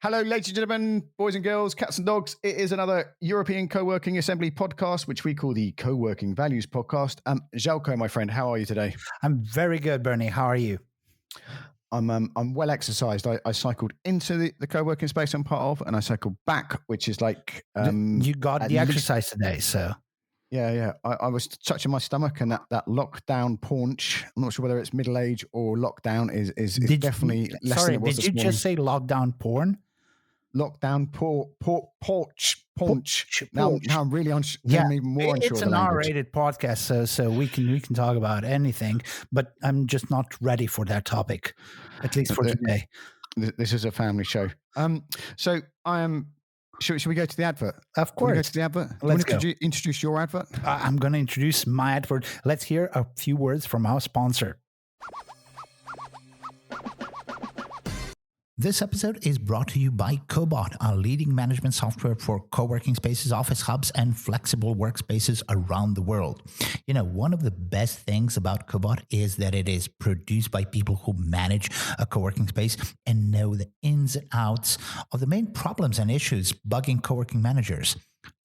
Hello, ladies and gentlemen, boys and girls, cats and dogs. It is another European Coworking Assembly podcast, which we call the Coworking Values Podcast. Željko, my friend, how are you today? I'm very good, Bernie. How are you? I'm well exercised. I cycled into the co-working space I'm part of, and I cycled back, which is like you got the exercise today, so yeah. I was touching my stomach, and that lockdown paunch. I'm not sure whether it's middle age or lockdown is definitely less. Sorry, than it was did you just say lockdown porn? Lockdown paunch. Now I'm really even more unsure. It's an R-rated podcast, so we can talk about anything, but I'm just not ready for that topic, at least for today. This is a family show. So I am. Should we go to the advert? Of course. Go to the advert. Let's go. Introduce your advert. I'm going to introduce my advert. Let's hear a few words from our sponsor. This episode is brought to you by Cobot, a leading management software for co-working spaces, office hubs, and flexible workspaces around the world. You know, one of the best things about Cobot is that it is produced by people who manage a co-working space and know the ins and outs of the main problems and issues bugging co-working managers.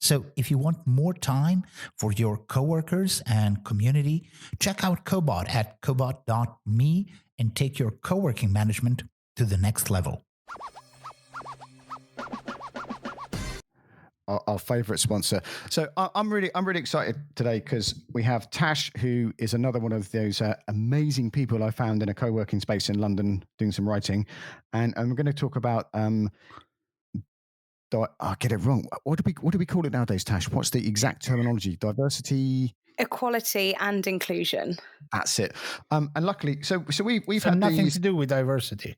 So if you want more time for your coworkers and community, check out Cobot at cobot.me and take your co-working management to the next level. Our favorite sponsor. So I'm really excited today because we have Tash, who is another one of those amazing people I found in a co-working space in London doing some writing, and I'm going to talk about. I get it wrong. What do we call it nowadays, Tash? What's the exact terminology? Diversity, equality, and inclusion. That's it. And luckily, so we've had nothing to do with diversity.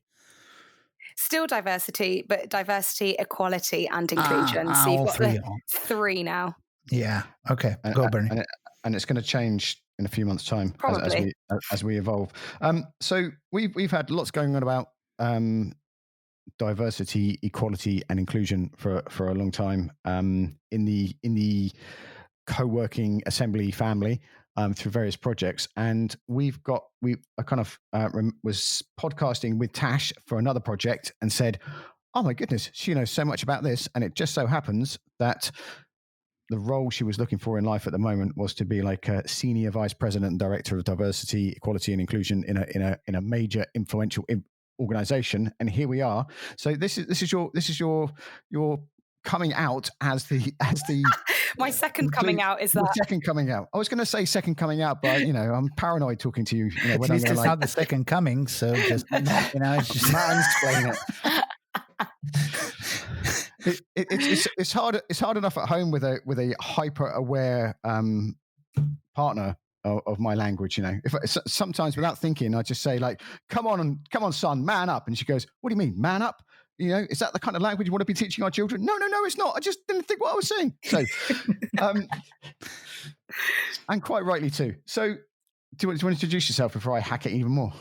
Still diversity, but diversity, equality, and inclusion. So you've got three now. Yeah. Okay. Go, Bernie. And it's going to change in a few months' time as we evolve. So we've had lots going on about diversity, equality, and inclusion for a long time in the co-working assembly family. Through various projects, and I was podcasting with Tash for another project and said, oh my goodness, she knows so much about this, and it just so happens that the role she was looking for in life at the moment was to be like a senior vice president and director of diversity, equality, and inclusion in a major influential organization, and here we are. So this is your coming out as the my second coming out is that second coming out. I was going to say second coming out, but I'm paranoid talking to you. At least it's not the second coming, so just it's just mansplaining it. It's hard enough at home with a hyper aware partner of my language. If sometimes without thinking, I just say like, come on, son, man up, and she goes, what do you mean, man up? Is that the kind of language you want to be teaching our children? No, it's not. I just didn't think what I was saying. So, and quite rightly too. So, do you want to introduce yourself before I hack it even more?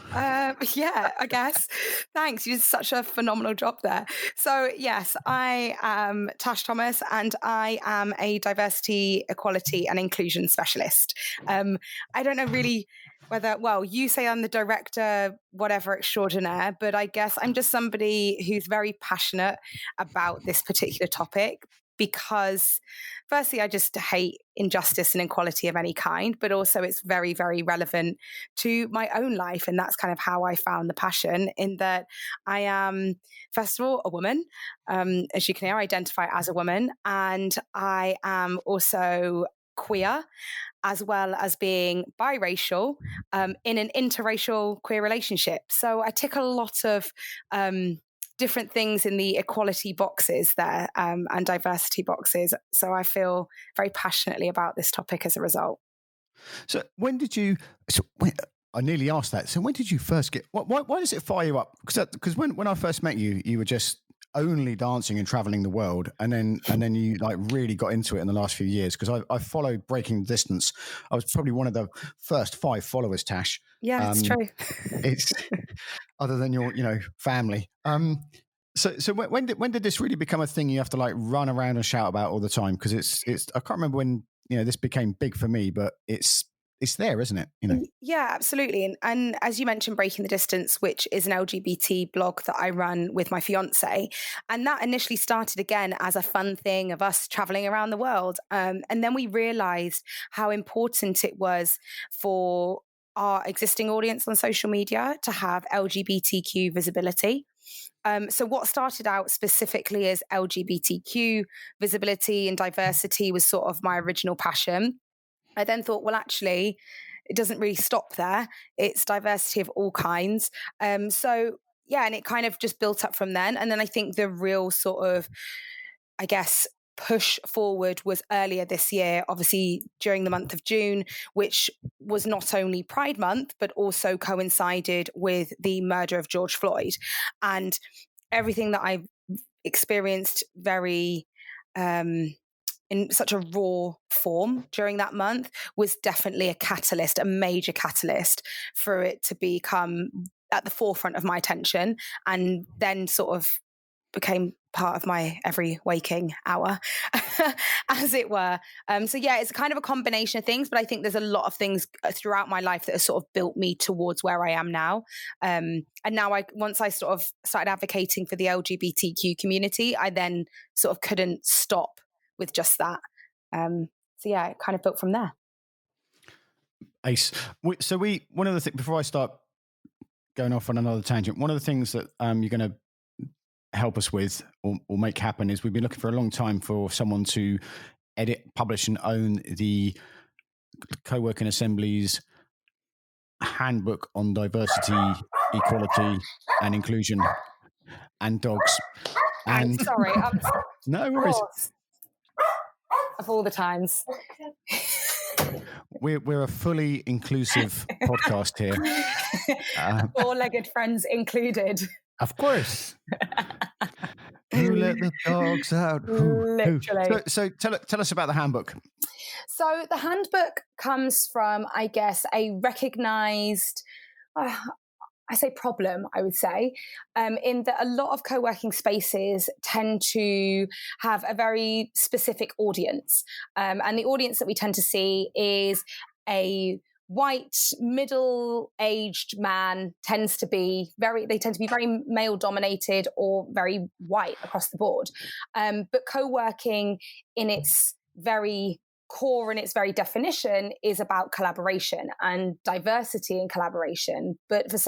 Yeah, I guess. Thanks. You did such a phenomenal job there. So, yes, I am Tash Thomas, and I am a diversity, equality, and inclusion specialist. I don't know really whether, you say I'm the director, whatever extraordinaire, but I guess I'm just somebody who's very passionate about this particular topic because, firstly, I just hate injustice and inequality of any kind, but also it's very, very relevant to my own life. And that's kind of how I found the passion, in that I am, first of all, a woman. As you can hear, I identify as a woman, and I am also queer, as well as being biracial in an interracial queer relationship. So I tick a lot of different things in the equality boxes there and diversity boxes. So I feel very passionately about this topic as a result. So I nearly asked that. So when did you first get, why does it fire you up? Because when I first met you, you were just only dancing and traveling the world, and then you like really got into it in the last few years. Because I followed Breaking Distance. I was probably one of the first 5 followers, Tash. Yeah, it's true. It's other than your family. So when did this really become a thing you have to like run around and shout about all the time? Because it's I can't remember when this became big for me, but it's it's there, isn't it? You know. Yeah, absolutely. And as you mentioned, Breaking the Distance, which is an LGBT blog that I run with my fiance, and that initially started again as a fun thing of us traveling around the world. And then we realized how important it was for our existing audience on social media to have LGBTQ visibility. So what started out specifically as LGBTQ visibility and diversity was sort of my original passion. I then thought, well, actually, it doesn't really stop there. It's diversity of all kinds. So yeah, and it kind of just built up from then. And then I think the real sort of, I guess, push forward was earlier this year, obviously during the month of June, which was not only Pride Month, but also coincided with the murder of George Floyd. And everything that I've experienced very in such a raw form during that month was definitely a catalyst, a major catalyst for it to become at the forefront of my attention, and then sort of became part of my every waking hour, as it were. So yeah, it's kind of a combination of things, but I think there's a lot of things throughout my life that have sort of built me towards where I am now. And now once I sort of started advocating for the LGBTQ community, I then sort of couldn't stop with just that. So yeah, it kind of built from there. Ace. So one of the things, before I start going off on another tangent, one of the things that you're going to help us with or make happen is we've been looking for a long time for someone to edit, publish and own the Coworking Assembly's handbook on diversity, equality and inclusion and dogs. And I'm sorry. No worries. Of all the times. We're a fully inclusive podcast here. Four-legged friends included. Of course. Who let the dogs out? Literally. So tell us about the handbook. So the handbook comes from, I guess, a recognised, I say problem, I would say, in that a lot of co-working spaces tend to have a very specific audience. And the audience that we tend to see is a white, middle-aged man they tend to be very male-dominated or very white across the board. But co-working in its very core and its very definition is about collaboration and diversity and collaboration. But for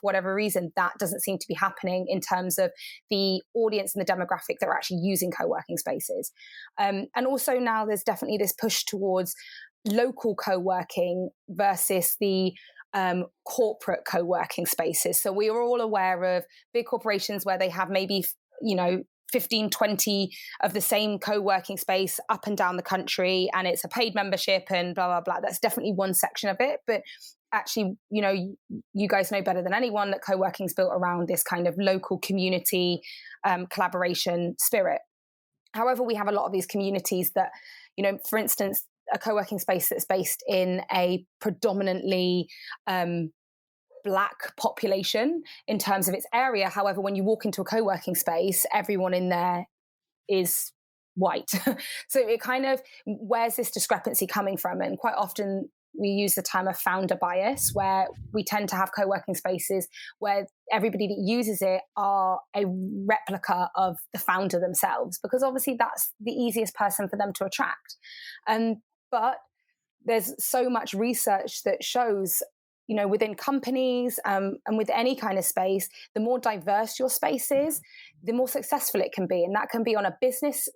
whatever reason, that doesn't seem to be happening in terms of the audience and the demographic that are actually using co-working spaces. And also now there's definitely this push towards local co-working versus the corporate co-working spaces. So we are all aware of big corporations where they have maybe, 15, 20 of the same co-working space up and down the country, and it's a paid membership and blah, blah, blah. That's definitely one section of it. But actually, you guys know better than anyone that co-working is built around this kind of local community collaboration spirit. However, we have a lot of these communities that, for instance, a co-working space that's based in a predominantly Black population in terms of its area. However, when you walk into a co-working space, everyone in there is white. So it kind of, where's this discrepancy coming from? And quite often we use the term of founder bias, where we tend to have co-working spaces where everybody that uses it are a replica of the founder themselves, because obviously that's the easiest person for them to attract. But there's so much research that shows, within companies and with any kind of space, the more diverse your space is, the more successful it can be. And that can be on a business,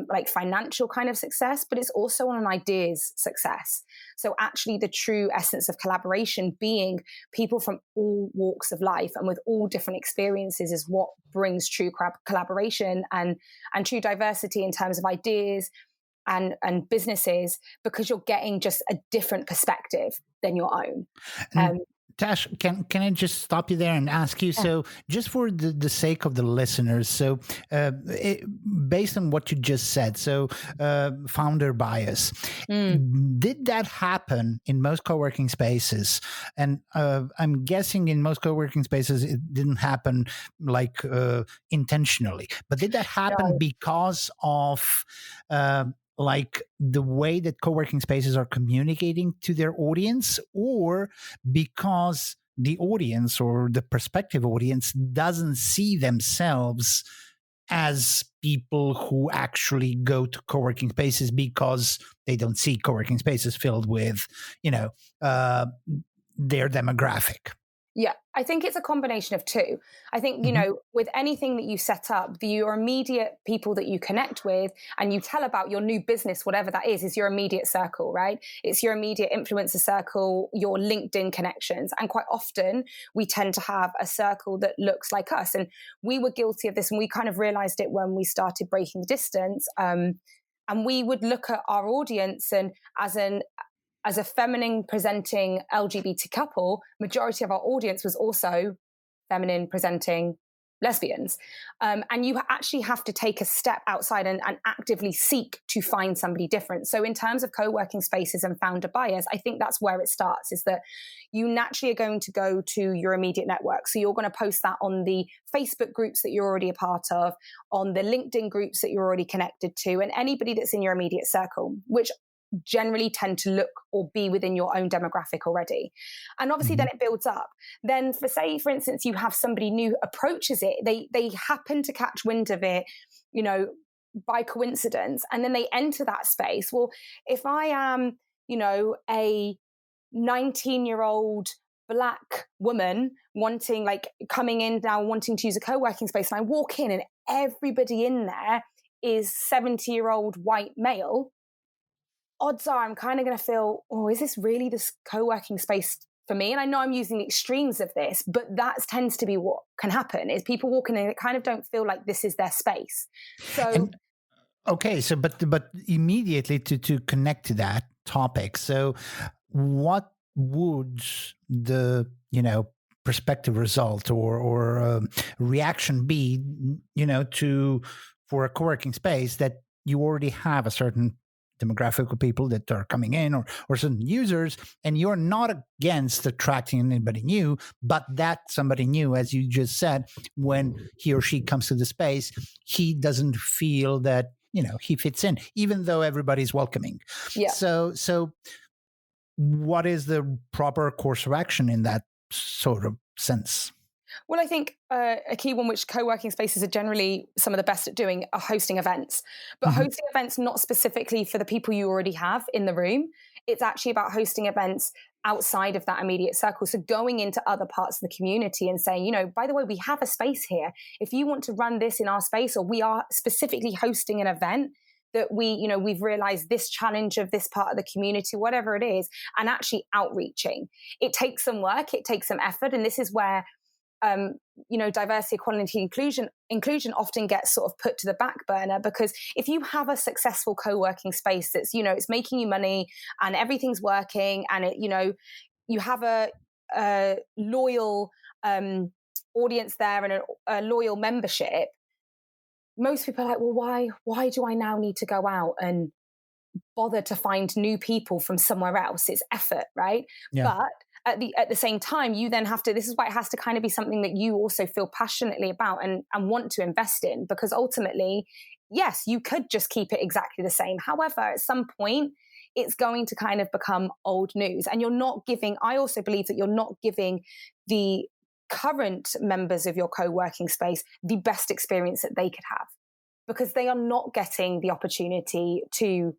like financial kind of success, but it's also on an ideas success. So actually the true essence of collaboration being people from all walks of life and with all different experiences is what brings true collaboration and true diversity in terms of ideas and businesses, because you're getting just a different perspective than your own. Tash, can I just stop you there and ask you, so just for the sake of the listeners, so based on what you just said, so founder bias, did that happen in most co-working spaces? And I'm guessing in most co-working spaces it didn't happen like intentionally, but did that happen because of like the way that co-working spaces are communicating to their audience, or because the audience or the prospective audience doesn't see themselves as people who actually go to co-working spaces because they don't see co-working spaces filled with, their demographic? Yeah, I think it's a combination of two. I think, with anything that you set up, your immediate people that you connect with and you tell about your new business, whatever that is your immediate circle, right? It's your immediate influencer circle, your LinkedIn connections. And quite often we tend to have a circle that looks like us. And we were guilty of this, and we kind of realized it when we started breaking the distance. And we would look at our audience, and as a feminine presenting LGBT couple, majority of our audience was also feminine presenting lesbians. And you actually have to take a step outside and actively seek to find somebody different. So in terms of co-working spaces and founder bias, I think that's where it starts, is that you naturally are going to go to your immediate network. So you're going to post that on the Facebook groups that you're already a part of, on the LinkedIn groups that you're already connected to, and anybody that's in your immediate circle, which generally tend to look or be within your own demographic already. And obviously then it builds up. Then for instance, you have somebody new approaches it, they happen to catch wind of it, by coincidence, and then they enter that space. Well, if I am, a 19-year-old Black woman coming in now wanting to use a co-working space, and I walk in and everybody in there is 70-year-old white male, odds are I'm kind of going to feel, is this really this co-working space for me? And I know I'm using the extremes of this, but that tends to be what can happen, is people walking in and kind of don't feel like this is their space. So, but immediately to connect to that topic. So what would the, prospective result or reaction be, for a co-working space that you already have a certain demographic of people that are coming in, or certain users, and you're not against attracting anybody new, but that somebody new, as you just said, when he or she comes to the space, he doesn't feel that, he fits in, even though everybody's welcoming. Yeah. So what is the proper course of action in that sort of sense? Well, I think a key one, which co-working spaces are generally some of the best at doing, are hosting events. But hosting events not specifically for the people you already have in the room. It's actually about hosting events outside of that immediate circle. So going into other parts of the community and saying, by the way, we have a space here. If you want to run this in our space, or we are specifically hosting an event that we've realized this challenge of this part of the community, whatever it is, and actually outreaching. It takes some work, it takes some effort. And this is where diversity, equality, inclusion often gets sort of put to the back burner, because if you have a successful co-working space that's, it's making you money and everything's working, and it, you have a loyal audience there and a loyal membership, most people are like, well, why do I now need to go out and bother to find new people from somewhere else? It's effort, right? Yeah. But at the same time, you then have to, this is why it has to kind of be something that you also feel passionately about and want to invest in, because ultimately, yes, you could just keep it exactly the same. However, at some point, it's going to kind of become old news, and I also believe that you're not giving the current members of your co-working space the best experience that they could have, because they are not getting the opportunity to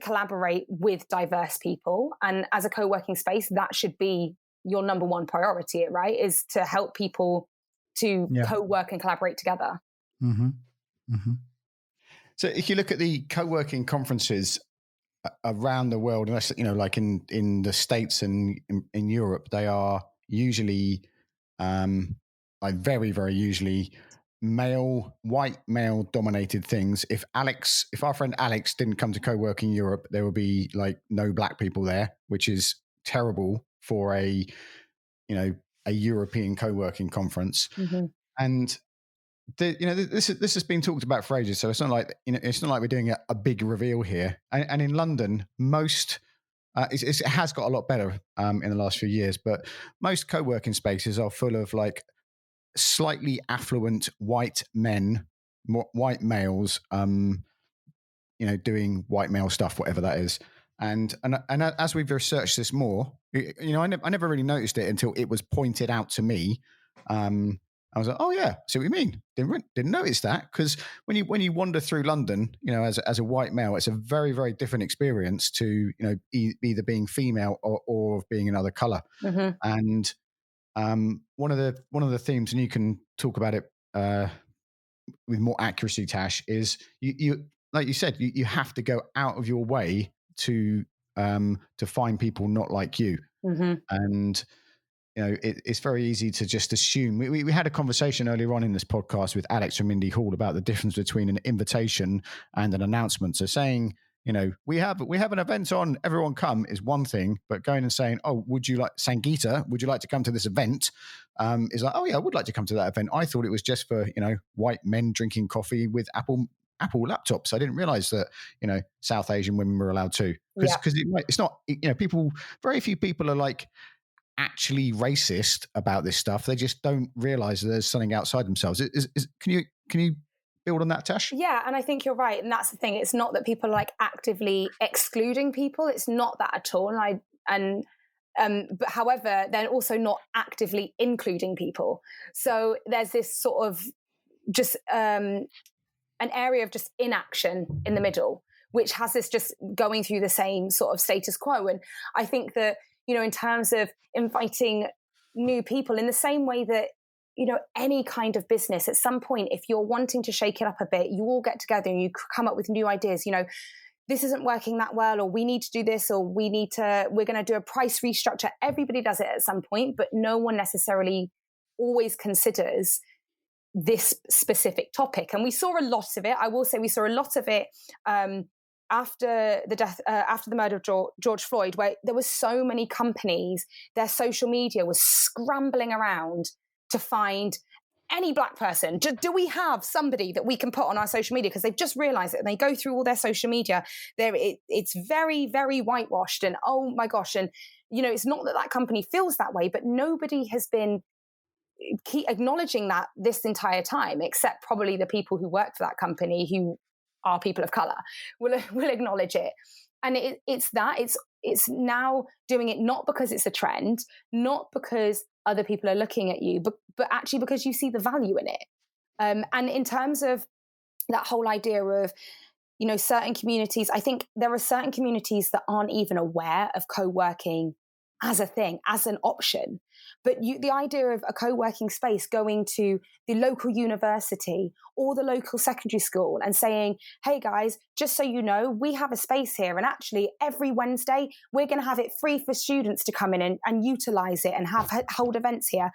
collaborate with diverse people. And as a co-working space, that should be your number one priority, right? Is to help people to co-work and collaborate together. Mm-hmm. Mm-hmm. So if you look at the co-working conferences around the world, unless, like in the States and in Europe, they are usually, very, very usually white male dominated things. If our friend Alex didn't come to co-working Europe, there would be like no Black people there, which is terrible for a European co-working conference. Mm-hmm. And this has been talked about for ages, so it's not like we're doing a big reveal here. And in London, most it has got a lot better in the last few years, but most co-working spaces are full of like slightly affluent white men, white males, doing white male stuff, whatever that is. And as we've researched this more, I never really noticed it until it was pointed out to me. I was like, oh yeah, see what you mean. Didn't notice that, because when you wander through London, as a white male, it's a very, very different experience to either being female or being another color. Mm-hmm. And one of the themes, and you can talk about it with more accuracy, Tash, is you like you said, you have to go out of your way to find people not like you. Mm-hmm. And it's very easy to just assume. We had a conversation earlier on in this podcast with Alex from Indie Hall about the difference between an invitation and an announcement. So saying, we have an event on, everyone come, is one thing, but going and saying, oh, would you like to come to this event? Is like, oh yeah, I would like to come to that event. I thought it was just for white men drinking coffee with Apple laptops. I didn't realize that South Asian women were allowed to, because it's not, people, very few people are like actually racist about this stuff. They just don't realize that there's something outside themselves. Can you build on that, Tash? Yeah, and I think you're right, and that's the thing. It's not that people are like actively excluding people. It's not that at all. But however, they're also not actively including people. So there's this sort of just an area of just inaction in the middle, which has this just going through the same sort of status quo. And I think that, in terms of inviting new people, in the same way that, any kind of business, at some point, if you're wanting to shake it up a bit, you all get together and you come up with new ideas. This isn't working that well, or we need to do this, or we're going to do a price restructure. Everybody does it at some point, but no one necessarily always considers this specific topic. And we saw a lot of it. I will say we saw a lot of it after the murder of George Floyd, where there were so many companies, their social media was scrambling around to find any black person. Do we have somebody that we can put on our social media? Because they've just realized it, and they go through all their social media. It's very, very whitewashed, and oh my gosh. And, it's not that company feels that way, but nobody has been acknowledging that this entire time, except probably the people who work for that company, who are people of color, will acknowledge it. And it's now doing it not because it's a trend, not because other people are looking at you, but actually because you see the value in it. And in terms of that whole idea of, certain communities, I think there are certain communities that aren't even aware of co-working as a thing, as an option. But the idea of a co-working space going to the local university or the local secondary school and saying, hey guys, just so you know, we have a space here, and actually every Wednesday we're going to have it free for students to come in and utilize it and hold events here.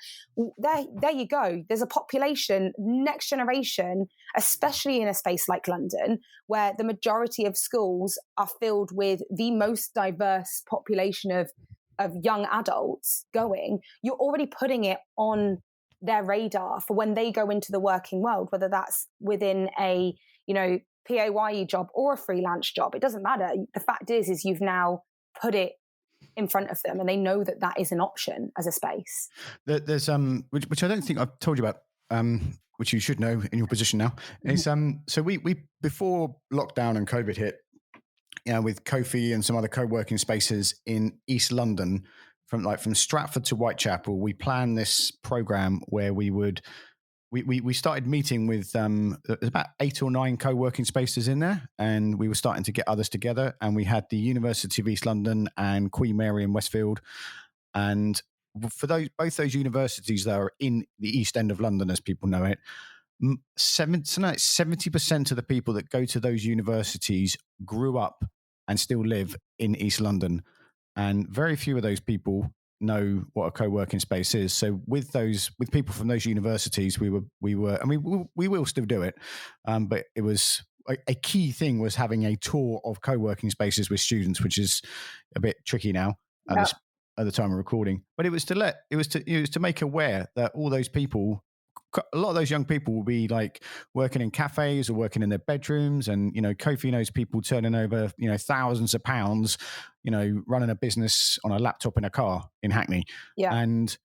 There you go. There's a population, next generation, especially in a space like London, where the majority of schools are filled with the most diverse population of young adults going. You're already putting it on their radar for when they go into the working world, whether that's within a, PAYE job or a freelance job. It doesn't matter. The fact is you've now put it in front of them, and they know that is an option as a space. There's which I don't think I've told you about, which you should know in your position now. Is so we before lockdown and COVID hit, with Kofi and some other co-working spaces in East London, from Stratford to Whitechapel, we planned this program where we started meeting with there's about 8 or 9 co-working spaces in there, and we were starting to get others together. And we had the University of East London and Queen Mary in Westfield, and for both those universities that are in the East End of London, as people know it, 70% of the people that go to those universities grew up and still live in East London, and very few of those people know what a co-working space is. So with people from those universities, we will still do it, but it was a key thing was having a tour of co-working spaces with students, which is a bit tricky now at the time of recording. But it was to make aware that all those people, a lot of those young people will be like working in cafes or working in their bedrooms, and Kofi knows people turning over thousands of pounds, running a business on a laptop in a car in Hackney, and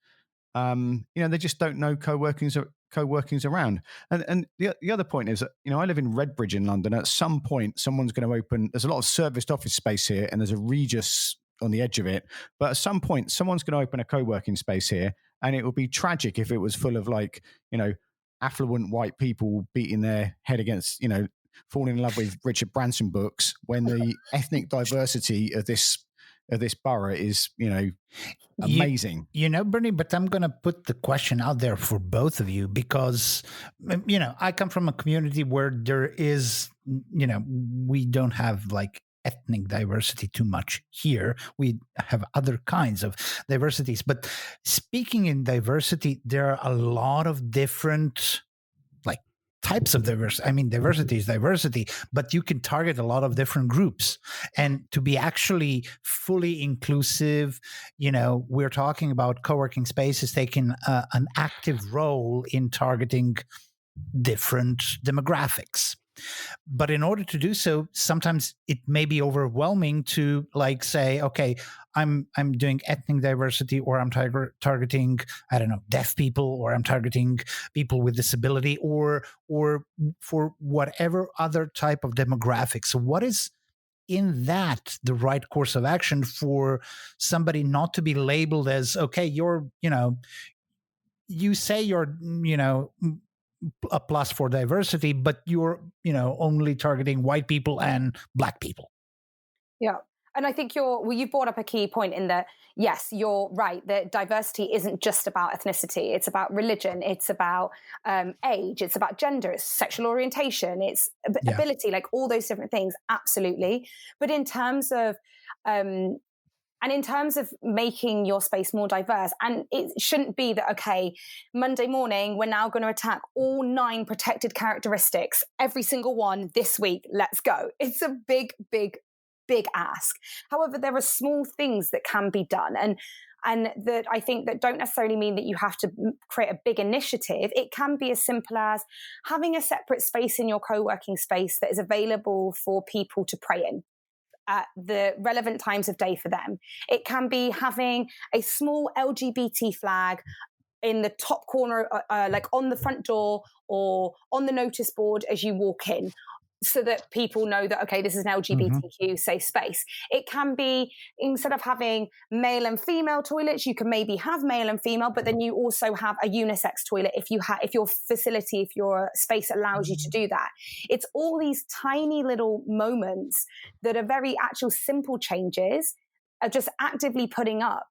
they just don't know co-working co-working's around. And the other point is that, I live in Redbridge in London. At some point, someone's going to open, there's a lot of serviced office space here, and there's a Regus on the edge of it. But at some point, someone's going to open a co-working space here, and it would be tragic if it was full of affluent white people beating their head against, falling in love with Richard Branson books, when the ethnic diversity of this borough is, amazing. Bernie, but I'm going to put the question out there for both of you, because, I come from a community where there is, we don't have ethnic diversity too much here. We have other kinds of diversities. But speaking in diversity, there are a lot of different types of diversity. I mean, diversity is diversity, but you can target a lot of different groups. And to be actually fully inclusive, we're talking about co-working spaces taking an active role in targeting different demographics. But in order to do so, sometimes it may be overwhelming to say, okay, I'm doing ethnic diversity, or I'm targeting, I don't know, deaf people, or I'm targeting people with disability, or for whatever other type of demographic. So what is in that the right course of action for somebody not to be labeled as, okay, you're, you say you're, a plus for diversity, but you're, only targeting white people and black people. Yeah. And I think you've brought up a key point in that, yes, you're right, that diversity isn't just about ethnicity. It's about religion. It's about age. It's about gender. It's sexual orientation. It's ability, all those different things. Absolutely. But in terms of making your space more diverse, and it shouldn't be that, okay, Monday morning, we're now going to attack all 9 protected characteristics, every single one this week. Let's go. It's a big, big, big ask. However, there are small things that can be done. And that I think that don't necessarily mean that you have to create a big initiative. It can be as simple as having a separate space in your co-working space that is available for people to pray in at the relevant times of day for them. It can be having a small LGBT flag in the top corner, on the front door or on the notice board as you walk in, so that people know that, okay, this is an LGBTQ safe space. It can be, instead of having male and female toilets, you can maybe have male and female, but then you also have a unisex toilet if your facility, if your space allows you to do that. It's all these tiny little moments that are very actual simple changes, are just actively putting up,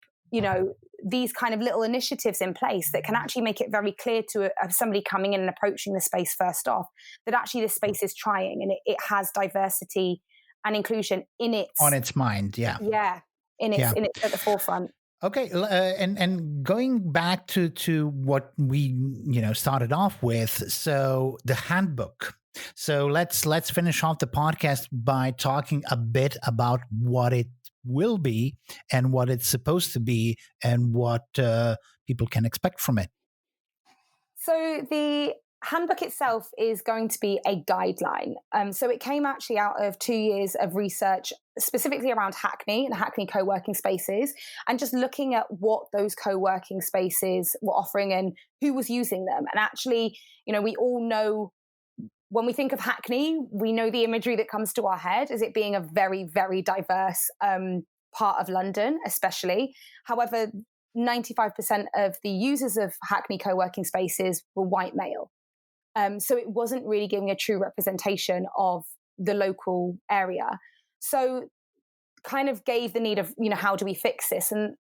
these kind of little initiatives in place that can actually make it very clear to somebody coming in and approaching the space first off that actually this space is trying, and it has diversity and inclusion on its mind. In it at the forefront. Okay, and going back to what we started off with, so the handbook. So let's finish off the podcast by talking a bit about what it will be and what it's supposed to be and what people can expect from it. So the handbook itself is going to be a guideline. So it came actually out of 2 years of research specifically around Hackney and Hackney co-working spaces, and just looking at what those co-working spaces were offering and who was using them. And actually, we all know, when we think of Hackney, we know the imagery that comes to our head as it being a very, very diverse part of London, especially. However, 95% of the users of Hackney co-working spaces were white male. So it wasn't really giving a true representation of the local area. So kind of gave the need of, how do we fix this? And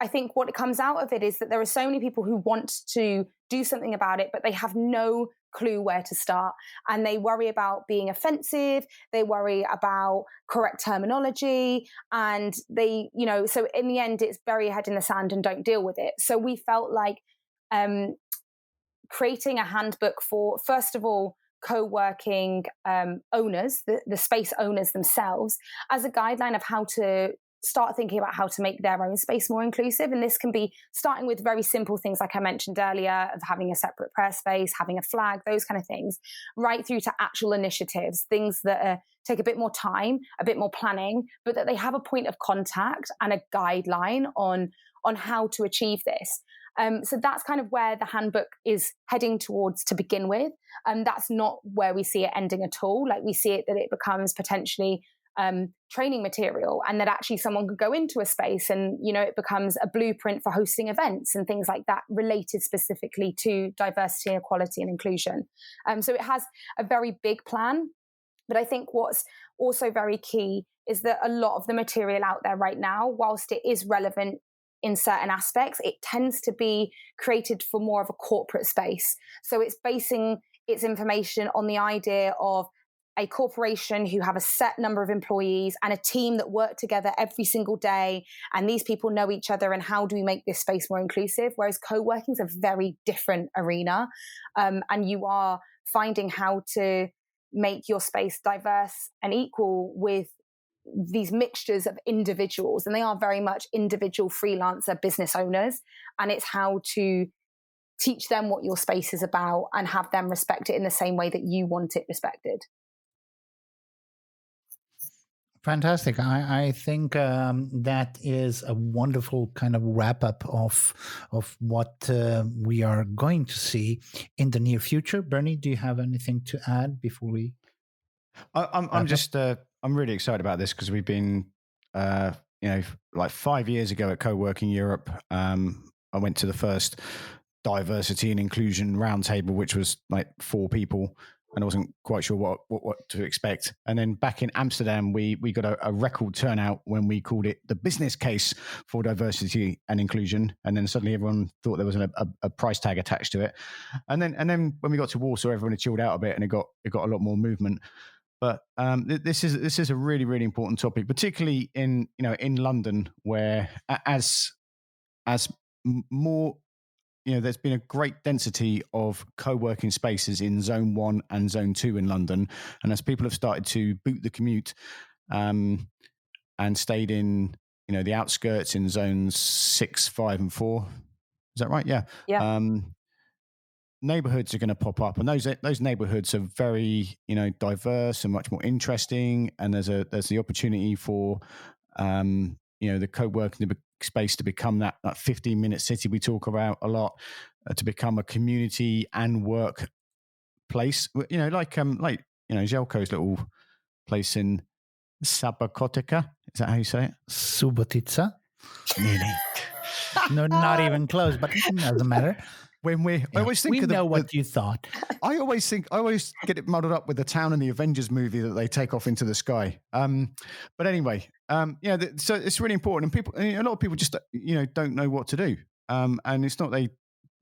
I think what comes out of it is that there are so many people who want to do something about it, but they have no clue where to start. And they worry about being offensive. They worry about correct terminology. And they, so in the end, it's bury your head in the sand and don't deal with it. So we felt like creating a handbook for, first of all, co-working owners, the space owners themselves, as a guideline of how to start thinking about how to make their own space more inclusive. And this can be starting with very simple things, like I mentioned earlier, of having a separate prayer space, having a flag, those kind of things, right through to actual initiatives, things that take a bit more time, a bit more planning, but that they have a point of contact and a guideline on how to achieve this. So that's kind of where the handbook is heading towards to begin with. That's not where we see it ending at all. Like, we see it that it becomes potentially training material, and that actually someone could go into a space and, you know, it becomes a blueprint for hosting events and things like that related specifically to diversity, equality and inclusion. So it has a very big plan. But I think what's also very key is that a lot of the material out there right now, whilst it is relevant in certain aspects, it tends to be created for more of a corporate space. So it's basing its information on the idea of a corporation who have a set number of employees and a team that work together every single day. And these people know each other, and how do we make this space more inclusive? Whereas co-working is a very different arena. And you are finding how to make your space diverse and equal with these mixtures of individuals. And they are very much individual freelancer business owners. And it's how to teach them what your space is about and have them respect it in the same way that you want it respected. Fantastic. I think that is a wonderful kind of wrap up of what we are going to see in the near future. Bernie, do you have anything to add before we? I'm really excited about this because we've been, like 5 years ago at Coworking Europe. I went to the first diversity and inclusion roundtable, which was like 4 people. And I wasn't quite sure what to expect. And then back in Amsterdam, we got a record turnout when we called it the business case for diversity and inclusion. And then suddenly everyone thought there was a price tag attached to it. And then when we got to Warsaw, everyone had chilled out a bit, and it got a lot more movement. But this is a really, really important topic, particularly in London, where as more. There's been a great density of co-working spaces in Zone 1 and Zone 2 in London. And as people have started to boot the commute and stayed in, the outskirts in Zones 6, 5 and 4. Is that right? Yeah. Neighborhoods are going to pop up. And those neighborhoods are very, diverse and much more interesting. And there's the opportunity for, the co-working space to become that 15-minute city we talk about a lot, to become a community and work place. Like Željko's little place in Sabakotica. Is that how you say it? Subotica. Nearly. No, not even close, but it doesn't matter. I always think we know what you thought. I always get it muddled up with the town in the Avengers movie that they take off into the sky. But anyway, so it's really important, and a lot of people just don't know what to do. And it's not they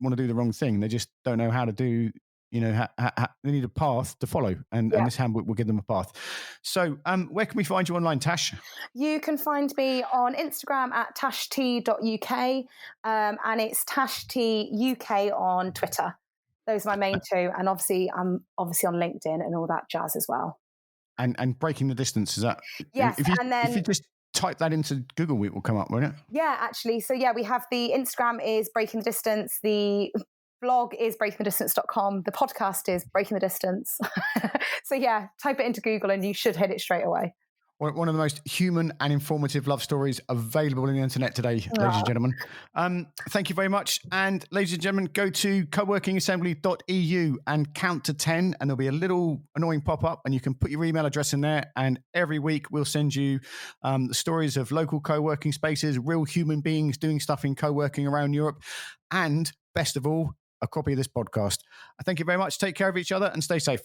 want to do the wrong thing; they just don't know how to do. They need a path to follow, and this handbook will give them a path. So, where can we find you online, Tash? You can find me on Instagram at tasht.uk, and it's tasht.uk on Twitter. Those are my main 2, and obviously I'm on LinkedIn and all that jazz as well. And Breaking the Distance, is that? Yes, if you just type that into Google, it will come up, won't it? Yeah, actually. So we have the Instagram is Breaking the Distance, the blog is breakingthedistance.com. The podcast is Breaking the Distance. So type it into Google and you should hit it straight away. One of the most human and informative love stories available on the internet today, ladies and gentlemen. Thank you very much. And ladies and gentlemen, go to coworkingassembly.eu and count to 10, and there'll be a little annoying pop-up, and you can put your email address in there. And every week we'll send you the stories of local co-working spaces, real human beings doing stuff in co-working around Europe. And best of all, a copy of this podcast. Thank you very much. Take care of each other and stay safe.